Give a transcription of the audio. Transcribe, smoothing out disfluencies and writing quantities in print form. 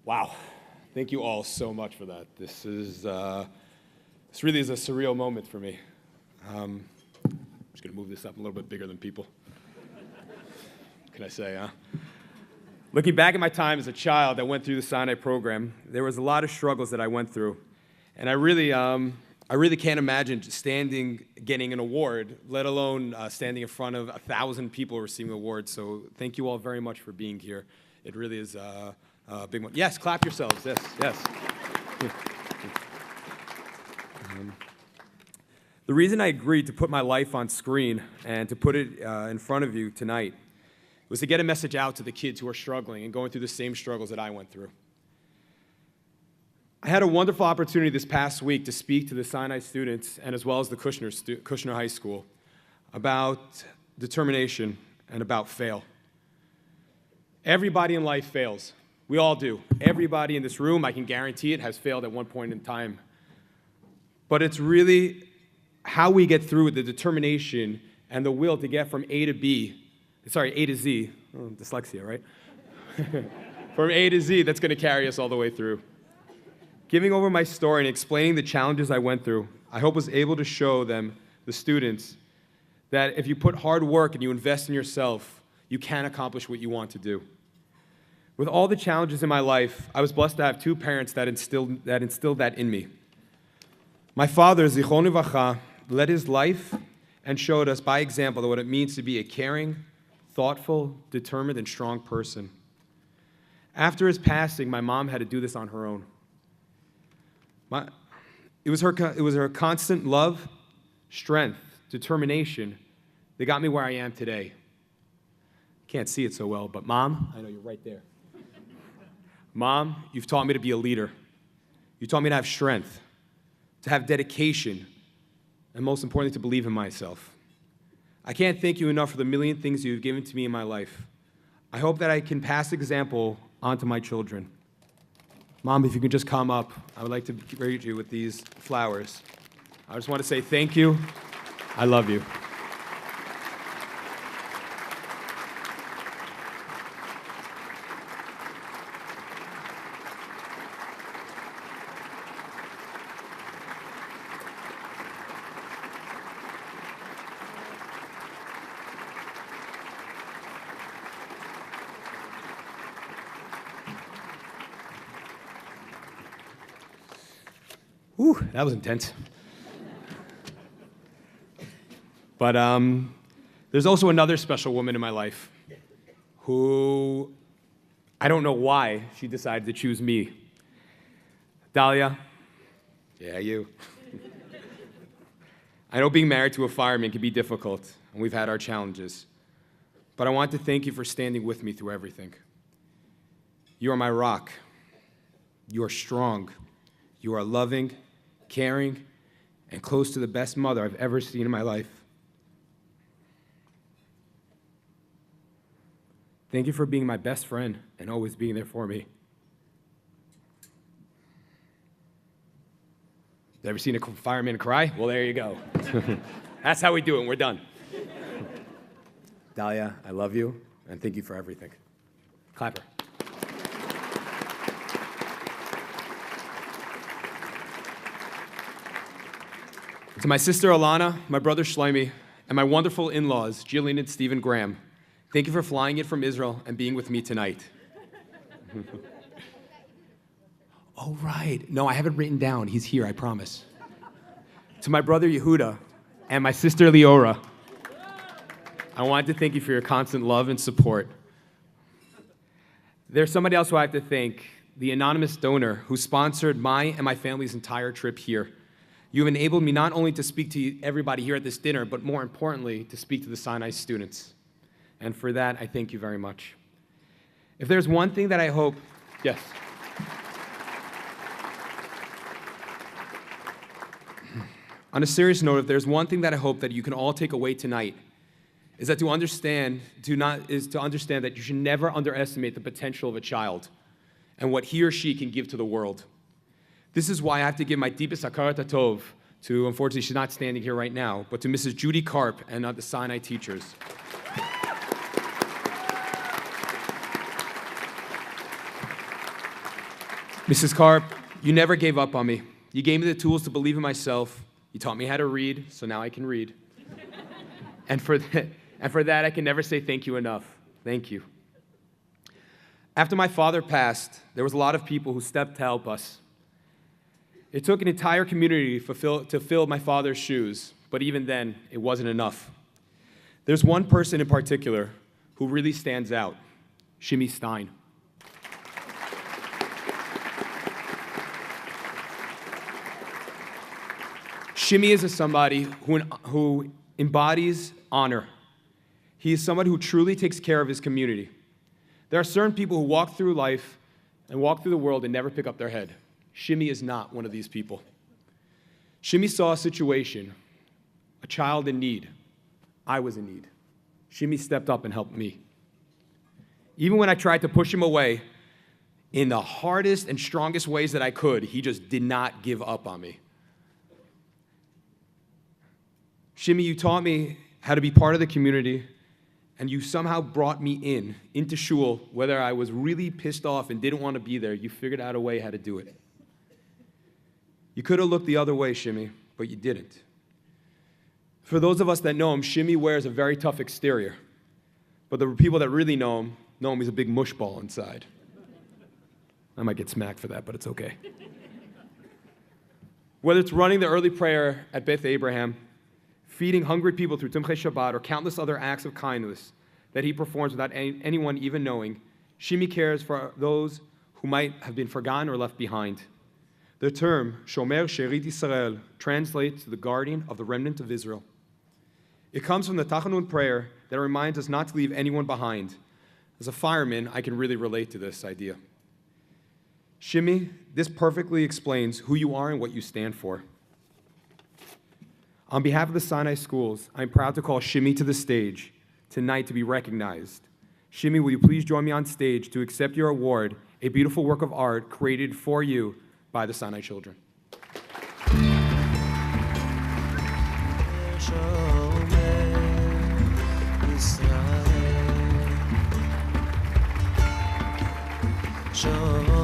Wow. Thank you all so much for that. This really is a surreal moment for me. I'm just going to move this up a little bit bigger than people. What can I say, huh? Looking back at my time as a child that went through the SINAI program, there was a lot of struggles that I went through. And I really can't imagine getting an award, let alone standing in front of 1,000 people receiving awards. So thank you all very much for being here. It really is a big one. Yes, clap yourselves. Yes. The reason I agreed to put my life on screen and to put it in front of you tonight was to get a message out to the kids who are struggling and going through the same struggles that I went through. I had a wonderful opportunity this past week to speak to the SINAI students and as well as the Kushner High School about determination and about fail. Everybody in life fails. We all do. Everybody in this room, I can guarantee it, has failed at one point in time. But it's really how we get through the determination and the will to get from A to Z, dyslexia, right? From A to Z, that's going to carry us all the way through. Giving over my story and explaining the challenges I went through, I hope was able to show them, the students, that if you put hard work and you invest in yourself, you can accomplish what you want to do. With all the challenges in my life, I was blessed to have two parents that instilled that in me. My father, Zichron Livracha, led his life and showed us by example what it means to be a caring, thoughtful, determined, and strong person. After his passing, my mom had to do this on her own. It was her constant love, strength, determination that got me where I am today. Can't see it so well, but Mom, I know you're right there. Mom, you've taught me to be a leader. You taught me to have strength, to have dedication, and most importantly, to believe in myself. I can't thank you enough for the million things you've given to me in my life. I hope that I can pass the example on to my children. Mom, if you can just come up, I would like to greet you with these flowers. I just want to say thank you. I love you. Whew, that was intense. But there's also another special woman in my life who, I don't know why she decided to choose me. Dahlia, yeah, you. I know being married to a fireman can be difficult, and we've had our challenges. But I want to thank you for standing with me through everything. You are my rock. You are strong. You are loving, caring, and close to the best mother I've ever seen in my life. Thank you for being my best friend and always being there for me. Ever seen a fireman cry? Well, there you go. That's how we do it, and we're done. Dahlia, I love you, and thank you for everything. Clap her. To my sister Alana, my brother Shimmy, and my wonderful in-laws, Jillian and Stephen Graham, thank you for flying in from Israel and being with me tonight. Oh, right. No, I have it written down. He's here, I promise. To my brother Yehuda and my sister Leora, I wanted to thank you for your constant love and support. There's somebody else who I have to thank, the anonymous donor who sponsored my and my family's entire trip here. You have enabled me not only to speak to everybody here at this dinner, but more importantly, to speak to the SINAI students. And for that, I thank you very much. If there's one thing that I hope, yes. On a serious note, if there's one thing that I hope that you can all take away tonight, is that to understand that you should never underestimate the potential of a child and what he or she can give to the world. This is why I have to give my deepest hakarat hatov to, unfortunately, she's not standing here right now, but to Mrs. Judy Karp and the SINAI teachers. Mrs. Karp, you never gave up on me. You gave me the tools to believe in myself. You taught me how to read, so now I can read. And for that, I can never say thank you enough. Thank you. After my father passed, there was a lot of people who stepped to help us. It took an entire community to fill my father's shoes, but even then, it wasn't enough. There's one person in particular who really stands out, Shimmy Stein. Shimmy is somebody who embodies honor. He is somebody who truly takes care of his community. There are certain people who walk through life and walk through the world and never pick up their head. Shimmy is not one of these people. Shimmy saw a situation, a child in need. I was in need. Shimmy stepped up and helped me. Even when I tried to push him away in the hardest and strongest ways that I could, he just did not give up on me. Shimmy, you taught me how to be part of the community, and you somehow brought me into shul, whether I was really pissed off and didn't want to be there. You figured out a way how to do it. You could have looked the other way, Shimmy, but you didn't. For those of us that know him, Shimmy wears a very tough exterior, but the people that really know him he's a big mushball inside. I might get smacked for that, but it's okay. Whether it's running the early prayer at Beth Abraham, feeding hungry people through Timchei Shabbat, or countless other acts of kindness that he performs without anyone even knowing, Shimmy cares for those who might have been forgotten or left behind. The term Shomer Sherit Yisrael translates to the guardian of the remnant of Israel. It comes from the Tachanun prayer that reminds us not to leave anyone behind. As a fireman, I can really relate to this idea. Shimmy, this perfectly explains who you are and what you stand for. On behalf of the SINAI schools, I'm proud to call Shimmy to the stage tonight to be recognized. Shimmy, will you please join me on stage to accept your award, a beautiful work of art created for you by the SINAI children. Show